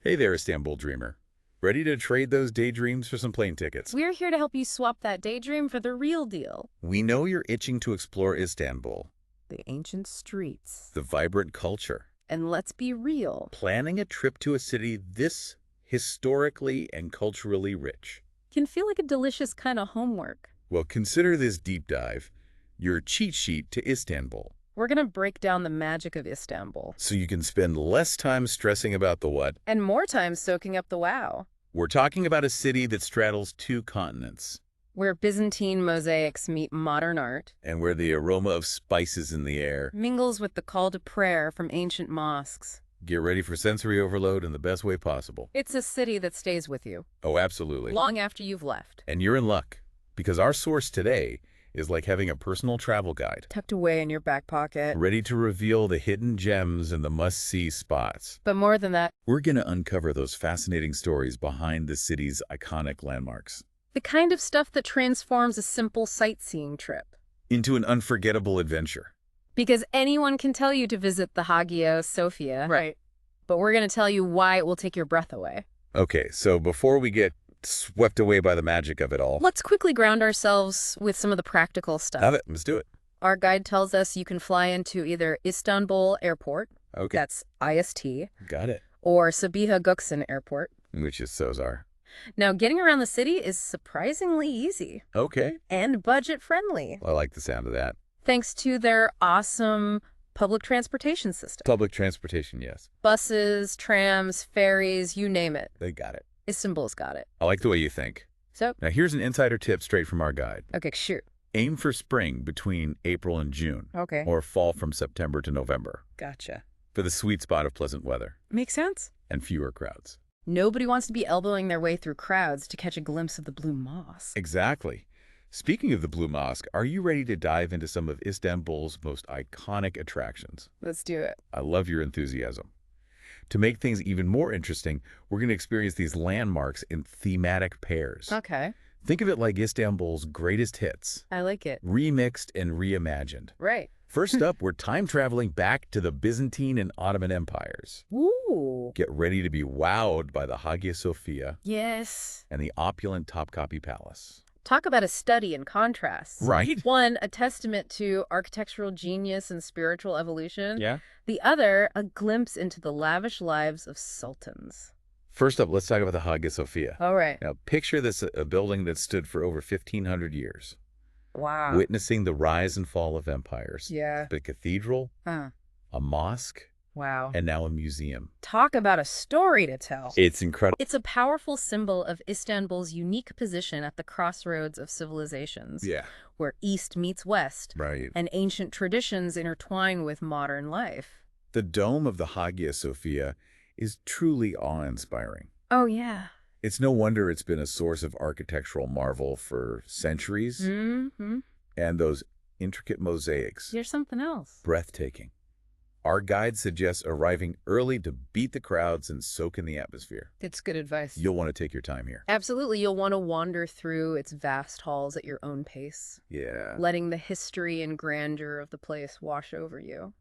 Hey there, Istanbul dreamer. Ready to trade those daydreams for some plane tickets? We're here to help you swap that daydream for the real deal. We know you're itching to explore Istanbul, The ancient streets. the vibrant culture. And let's be real. Planning a trip to a city this historically and culturally rich. Can feel like a delicious kind of homework. Well, consider this deep dive your cheat sheet to Istanbul, We're going to break down the magic of Istanbul. so you can spend less time stressing about the what. And more time soaking up the wow. We're talking about a city that straddles two continents, Where Byzantine mosaics meet modern art. and where the aroma of spices in the air. Mingles with the call to prayer from ancient mosques. Get ready for sensory overload in the best way possible. It's a city that stays with you. Oh, absolutely. Long after you've left. And you're in luck, because our source today is like having a personal travel guide, Tucked away in your back pocket. ready to reveal the hidden gems and the must-see spots. But more than that, We're going to uncover those fascinating stories behind the city's iconic landmarks the kind of stuff that transforms a simple sightseeing trip. into an unforgettable adventure. Because anyone can tell you to visit the Hagia Sophia. Right. But we're going to tell you why it will take your breath away. Okay, so before we get swept away by the magic of it all, Let's quickly ground ourselves with some of the practical stuff. have it. Let's do it. Our guide tells us you can fly into either Istanbul Airport, Okay, that's IST, got it. or Sabiha Gökçen Airport. Which is Sozar. Now, getting around the city is surprisingly easy Okay, and budget-friendly, I like the sound of that. thanks to their awesome public transportation system. Public transportation, yes. Buses, trams, ferries, you name it. They got it. Istanbul's got it. I like the way you think. So, Now here's an insider tip straight from our guide. okay, shoot. Aim for spring between April and June, Okay. or fall from September to November, Gotcha. for the sweet spot of pleasant weather Makes sense. and fewer crowds. Nobody wants to be elbowing their way through crowds to catch a glimpse of the Blue Mosque. Exactly. Speaking of the Blue Mosque, are you ready to dive into some of Istanbul's most iconic attractions? Let's do it. I love your enthusiasm. To make things even more interesting, we're going to experience these landmarks in thematic pairs. Okay. Think of it like Istanbul's greatest hits, I like it. remixed and reimagined. Right. First up, we're time traveling back to the Byzantine and Ottoman empires. Ooh. Get ready to be wowed by the Hagia Sophia Yes. and the opulent Topkapi Palace. Talk about a study in contrasts. Right? One, a testament to architectural genius and spiritual evolution. Yeah. The other, a glimpse into the lavish lives of sultans. First up, let's talk about the Hagia Sophia. All right. Now, picture this, a building that stood for over 1,500 years, Wow. witnessing the rise and fall of empires. Yeah. A cathedral, Huh. a mosque, Wow. and now a museum. Talk about a story to tell. It's incredible. It's a powerful symbol of Istanbul's unique position at the crossroads of civilizations, Yeah. where East meets West, Right. and ancient traditions intertwine with modern life. The dome of the Hagia Sophia is truly awe-inspiring. Oh, yeah. It's no wonder it's been a source of architectural marvel for centuries, Mm-hmm. and those intricate mosaics, Here's something else. breathtaking. Our guide suggests arriving early to beat the crowds and soak in the atmosphere. It's good advice. You'll want to take your time here. Absolutely. You'll want to wander through its vast halls at your own pace, Yeah. letting the history and grandeur of the place wash over you.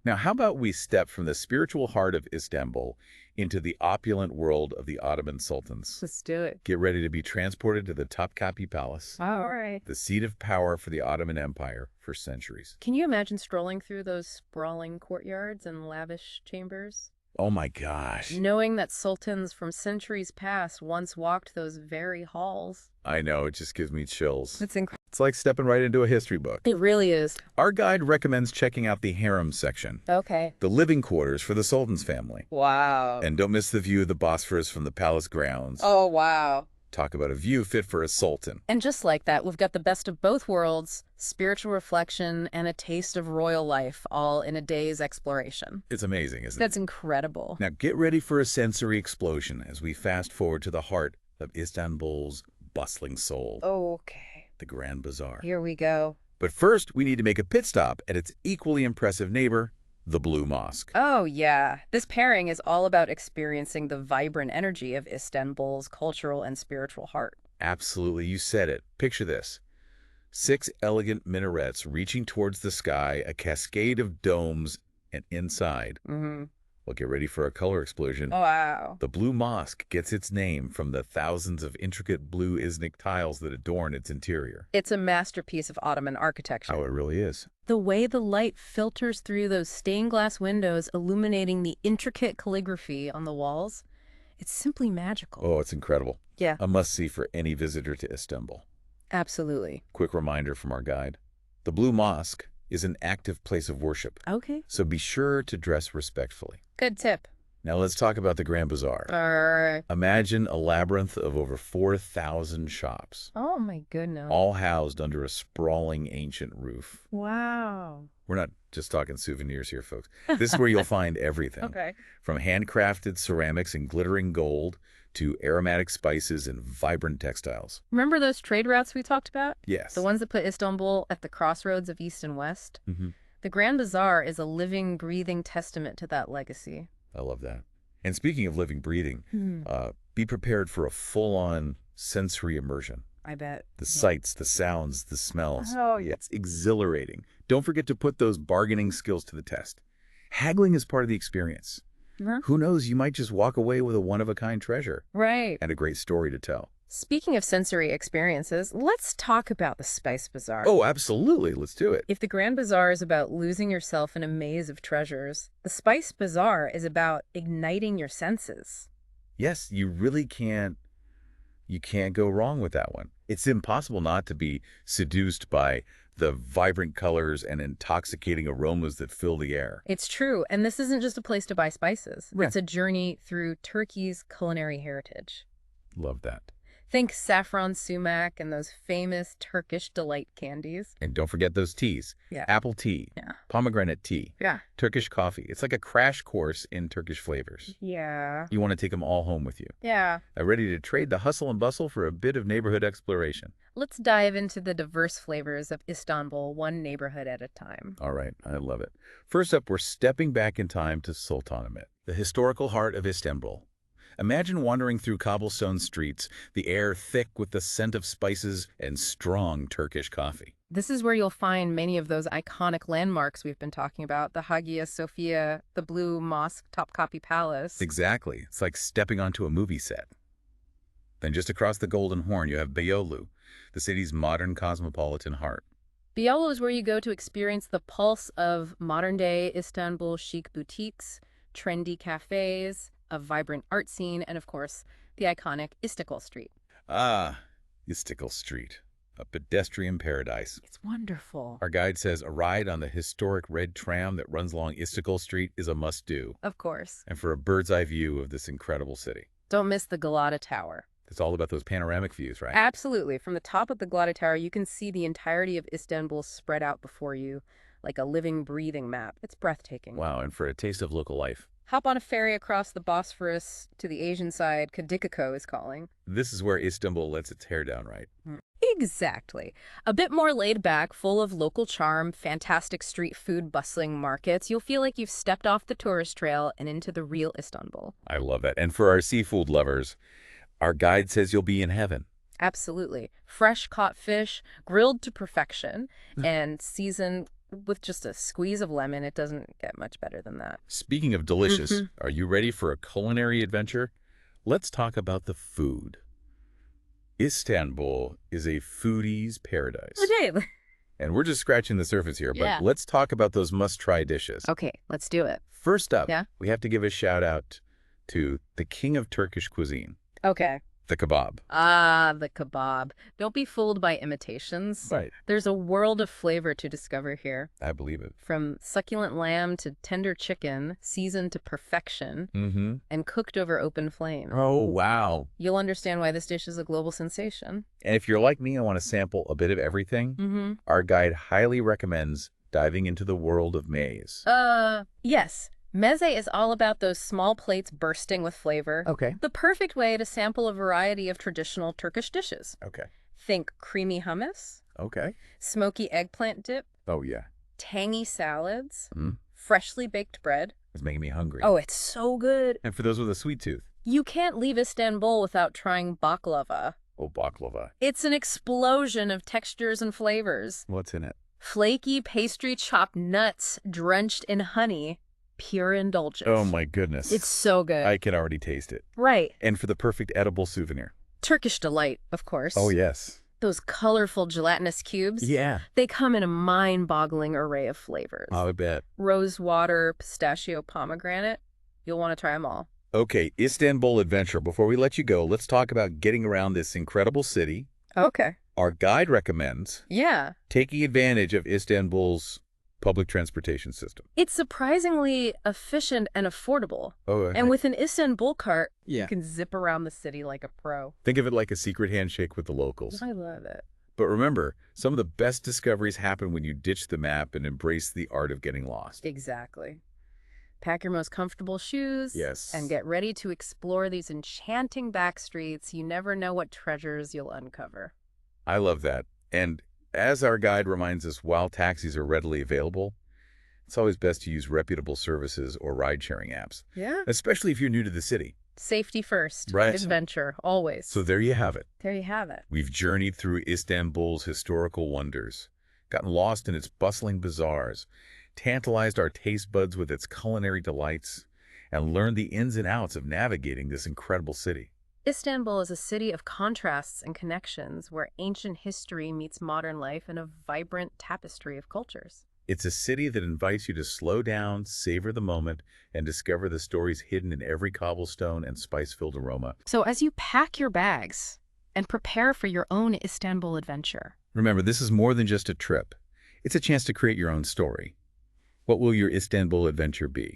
Now, how about we step from the spiritual heart of Istanbul into the opulent world of the Ottoman sultans? Let's do it. Get ready to be transported to the Topkapi Palace, All right. the seat of power for the Ottoman Empire for centuries. Can you imagine strolling through those sprawling courtyards and lavish chambers? Oh my gosh. Knowing that sultans from centuries past once walked those very halls. I know, it just gives me chills. It's incredible. It's like stepping right into a history book. It really is. Our guide recommends checking out the harem section, Okay. the living quarters for the Sultan's family. Wow. And don't miss the view of the Bosphorus from the palace grounds. Oh, wow. Talk about a view fit for a sultan. And just like that, we've got the best of both worlds, spiritual reflection and a taste of royal life, all in a day's exploration. It's amazing, isn't it? That's incredible. Now get ready for a sensory explosion as we fast forward to the heart of Istanbul's bustling soul, Okay. the Grand Bazaar. Here we go. But first, we need to make a pit stop at its equally impressive neighbor, the Blue Mosque. Oh, yeah. This pairing is all about experiencing the vibrant energy of Istanbul's cultural and spiritual heart. Absolutely, you said it. Picture this. 6 elegant minarets reaching towards the sky, a cascade of domes, and inside, Mm-hmm. Well, get ready for a color explosion. Wow. The Blue Mosque gets its name from the thousands of intricate blue Iznik tiles that adorn its interior. It's a masterpiece of Ottoman architecture. Oh, it really is. The way the light filters through those stained glass windows, illuminating the intricate calligraphy on the walls, it's simply magical. Oh, it's incredible. Yeah. A must-see for any visitor to Istanbul. Absolutely. Quick reminder from our guide. The Blue Mosque is an active place of worship, Okay. so be sure to dress respectfully. Good tip. Now let's talk about the Grand Bazaar. Imagine a labyrinth of over 4,000 shops, Oh my goodness. all housed under a sprawling ancient roof. Wow. We're not just talking souvenirs here, folks. This is where you'll find everything. Okay. From handcrafted ceramics and glittering gold to aromatic spices and vibrant textiles. Remember those trade routes we talked about? Yes. The ones that put Istanbul at the crossroads of East and West? Mhm. The Grand Bazaar is a living, breathing testament to that legacy. I love that. And speaking of living, breathing, be prepared for a full-on sensory immersion. I bet. The sights, the sounds, the smells. Oh, yeah. It's exhilarating. Don't forget to put those bargaining skills to the test. Haggling is part of the experience. Huh? Who knows, you might just walk away with a one-of-a-kind treasure Right. and a great story to tell. Speaking of sensory experiences, let's talk about the Spice Bazaar. Oh, absolutely. Let's do it. If the Grand Bazaar is about losing yourself in a maze of treasures, the Spice Bazaar is about igniting your senses. Yes, you really can't go wrong with that one. It's impossible not to be seduced by the vibrant colors and intoxicating aromas that fill the air. It's true, and this isn't just a place to buy spices. Right. It's a journey through Turkey's culinary heritage. Love that. Think saffron sumac and those famous Turkish delight candies. And don't forget those teas. Yeah. Apple tea, Yeah. pomegranate tea, Yeah. Turkish coffee. It's like a crash course in Turkish flavors. Yeah. You want to take them all home with you. Yeah. Ready to trade the hustle and bustle for a bit of neighborhood exploration. Let's dive into the diverse flavors of Istanbul, one neighborhood at a time. All right, I love it. First up, we're stepping back in time to Sultanahmet, the historical heart of Istanbul. Imagine wandering through cobblestone streets, the air thick with the scent of spices and strong Turkish coffee. This is where you'll find many of those iconic landmarks we've been talking about, the Hagia Sophia, the Blue Mosque, Topkapi Palace. Exactly. It's like stepping onto a movie set. Then just across the Golden Horn, you have Beyoğlu, the city's modern cosmopolitan heart. Beyoğlu is where you go to experience the pulse of modern-day Istanbul chic boutiques, trendy cafes, a vibrant art scene, and of course, the iconic Istiklal Street. Ah, Istiklal Street, a pedestrian paradise. It's wonderful. Our guide says a ride on the historic red tram that runs along Istiklal Street is a must-do, Of course. and for a bird's-eye view of this incredible city. Don't miss the Galata Tower. It's all about those panoramic views, right? Absolutely. From the top of the Galata Tower, you can see the entirety of Istanbul spread out before you, like a living, breathing map. It's breathtaking. Wow, and for a taste of local life. Hop on a ferry across the Bosphorus to the Asian side. Kadikako is calling. This is where Istanbul lets its hair down, right? Exactly. A bit more laid back, full of local charm, fantastic street food, bustling markets. You'll feel like you've stepped off the tourist trail and into the real Istanbul. I love that. And for our seafood lovers, our guide says you'll be in heaven. Absolutely. Fresh caught fish, grilled to perfection, and seasoned with just a squeeze of lemon. It doesn't get much better than that. Speaking of delicious, are you ready for a culinary adventure? Let's talk about the food. Istanbul is a foodie's paradise. Okay. And we're just scratching the surface here, but Yeah. let's talk about those must-try dishes. Okay, let's do it. First up, Yeah? we have to give a shout-out to the king of Turkish cuisine, Okay. the kebab. Ah, the kebab. Don't be fooled by imitations. Right. There's a world of flavor to discover here. I believe it. From succulent lamb to tender chicken, seasoned to perfection, Mm-hmm. and cooked over open flames. Oh, wow. You'll understand why this dish is a global sensation. And if you're like me and want to sample a bit of everything, Mm-hmm. our guide highly recommends diving into the world of maize. Yes. Meze is all about those small plates bursting with flavor. Okay. The perfect way to sample a variety of traditional Turkish dishes. Okay. Think creamy hummus, Okay. smoky eggplant dip, Oh, yeah. tangy salads, Mm. freshly baked bread. It's making me hungry. Oh, it's so good. And for those with a sweet tooth, You can't leave Istanbul without trying baklava. oh, baklava. It's an explosion of textures and flavors. What's in it? Flaky pastry chopped nuts drenched in honey. pure indulgence. Oh my goodness. It's so good. I can already taste it. Right. And for the perfect edible souvenir. Turkish delight, of course. Oh, yes. Those colorful gelatinous cubes. Yeah. They come in a mind-boggling array of flavors. I bet. Rose water, pistachio, pomegranate. You'll want to try them all. Okay, Istanbul adventure. Before we let you go, let's talk about getting around this incredible city. Okay. Our guide recommends Yeah. taking advantage of Istanbul's public transportation system. It's surprisingly efficient and affordable. Oh, And with an Istanbul cart, yeah. you can zip around the city like a pro. Think of it like a secret handshake with the locals. I love it. But remember, some of the best discoveries happen when you ditch the map and embrace the art of getting lost. Exactly. Pack your most comfortable shoes. Yes. And get ready to explore these enchanting back streets. You never know what treasures you'll uncover. I love that. And as our guide reminds us, while taxis are readily available, it's always best to use reputable services or ride-sharing apps, Yeah. especially if you're new to the city. Safety first. Right. Adventure, always. So there you have it. There you have it. We've journeyed through Istanbul's historical wonders, gotten lost in its bustling bazaars, tantalized our taste buds with its culinary delights, and learned the ins and outs of navigating this incredible city. Istanbul is a city of contrasts and connections where ancient history meets modern life in a vibrant tapestry of cultures. It's a city that invites you to slow down, savor the moment, and discover the stories hidden in every cobblestone and spice-filled aroma. So as you pack your bags and prepare for your own Istanbul adventure, Remember, this is more than just a trip. It's a chance to create your own story. What will your Istanbul adventure be?